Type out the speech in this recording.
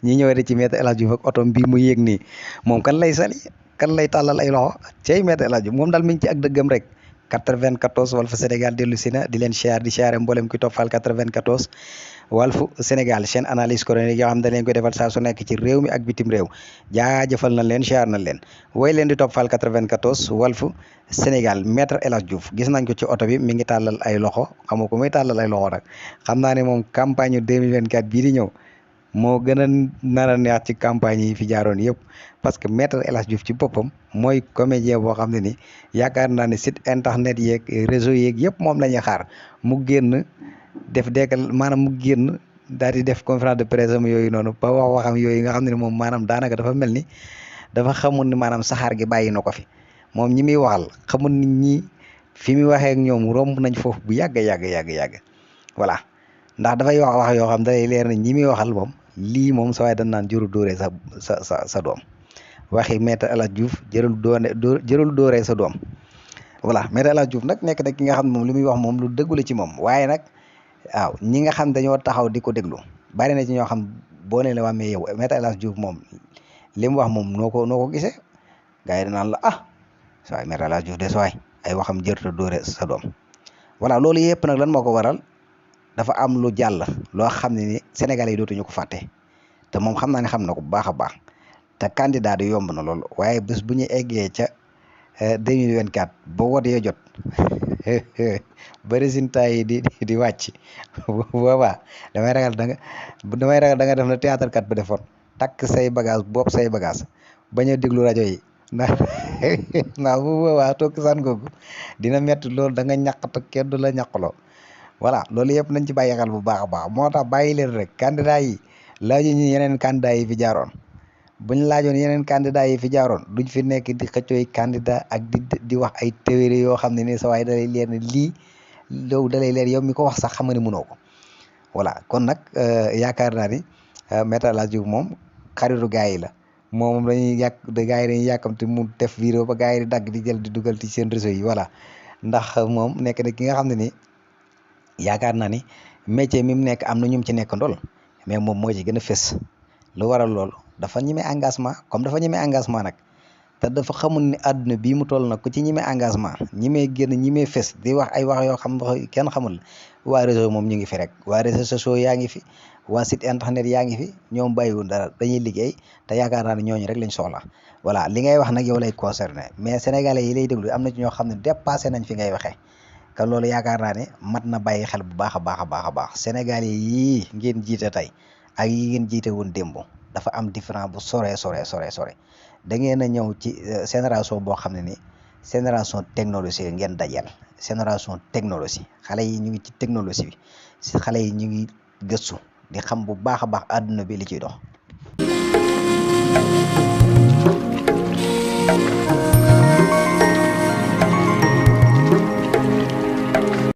ñi ñëw de ci Maître El Hadji Diouf ak otom bii mu yéeg nii moom kan lay sali kan lay tàllal ay loxo cey Maître El Hadji Diouf moom daal mi ngi ci ak dëggam rek 94 Walf Sénégal dellu si na di leen siyaar di siyaare mboolem ki toppal 94 Walf Sénégal chaîne analyse chronique yoo xam ne dañ leen koy defal saa su nekk ci réew mi ak bitim réew jaajëfal nañ leen siyaar nañ leen woy leen di toppal 94 Walf Sénégal Maître El Hadji Diouf gis nañ ko ci oto bi mi ngi tàllal ay loxo xamu ko muy tàllal ay loxo nag xam naa ne moom campagne 2024 bii di ñëw moo gën a nar a neex ci campagne yi fi jaaroon yëpp parce que Maître El Hadji Diouf ci boppam mooy comédien boo xam ne ni yaakaar naa ne site internet yeeg réseau yeeg yëpp moom la ñuy xaar mu génn def deekal maanaam mu génn daal di def conférence de presse am yooyu noonu ba wax waxam yooyu nga xam ne moom maanaam daanaka dafa mel ni dafa xamul ni maanaam saxaar gi bàyyi na ko fi moom ñi muy waxal xamul nit ñi fi muy waxee ak ñoom romb nañ foofu bu yàgg voilà ndax dafay wax yoo xam day leer na ñi muy waxal moom lii moom sa waaye dañ naan jërul dóoree sa doom waxi Maître El Hadji Diouf jërul dóoree sa doom voilà Maître El Hadji Diouf nag nekk nag ki nga xam ne moom li muy wax moom lu dëggu la ci moom waaye nag waaw ñi nga xam dañoo taxaw di ko déglu bari na ci ñoo xam boo nee la waa mais yow Maître El Hadji Diouf moom li mu wax moom noo ko gisee gars yi danaan la sa waay Maître El Hadji Diouf de sa waay ay waxam jërta dóore sa doom voilà loolu yëpp nag lan moo ko waral dafa am lu jàll loo xam ne ni Sénégalais yi dootuñu ko fàtte te moom xam naa ne xam na ko bu baax a baax te candidat di yomb na loolu waaye bés bu ñu eggee ca 2024 ba wote ya jot ba résultat yi di wàcc boobaa damay ragal da nga def na théâtre kat bi defoon takk say bagage bopp say bagage bañ a déglu rajo yi ndax ndax bu boobaa toog san googu dina metti loolu da nga ñàkk te kenn du la ñàkkaloo voilà loolu yëpp nañ ci bàyyi xel bu baax a baax moo tax bàyyi leen rek candidat yi laaju ñu yeneen candidat yi fi jaaroon buñ laajoon yeneen candidat yi fi jaaroon duñ fi nekk di xëccooy candidat ak di wax ay théorie yoo xam ne ni sa waay dalay leer ne lii loolu dalay leer yow mi ko wax sax xam nga ne mënoo ko voilà kon nag yaakaar naa ni Maître El Hadji Diouf moom xaritu gars yi la moom dañuy gars yi dañuy yàkkamti mu def vidéo ba gars yi di dagg di jël di dugal ci seen réseau yi voilà ndax moom nekk na ki nga xam ne ni yaakaar naa ni métier mi mu nekk am na ñum ci nekk ndol mais moom moo ci gën a fës lu waral loolu dafa ñeme engagement comme dafa ñeme engagement nag te dafa xamul ni àdduna bii mu toll nag ku ci ñeme engagement ñemee génn ñemee fës di wax ay wax yoo xam kenn xamul waa réseau moom ñu ngi fi rek waa réseaux sociaux yaa ngi fi waa site internet yaa ngi fi ñoom bàyyiwul dara dañuy liggéey te yaakaar naa ne ñooñu rek lañ soxla voilà li ngay wax nag yow lay concerné mais sénégalais yi lay déglu am na ci ñoo xam ne dépassé nañ fi ngay waxee te loolu yaakaar naa ne mat na bàyyi xel bu baax a baax sénégalais yii ngeen jiite tey ak yi ngeen jiite woon démb dafa am différent bu sore da ngeen a ñëw ci génération boo xam ne ni génération technologie ngeen dajal génération technologie xale yi ñu ngi ci technologie bi si xale yi ñu ngi gëstu di xam bu baax a baax àdduna bi li ciy dox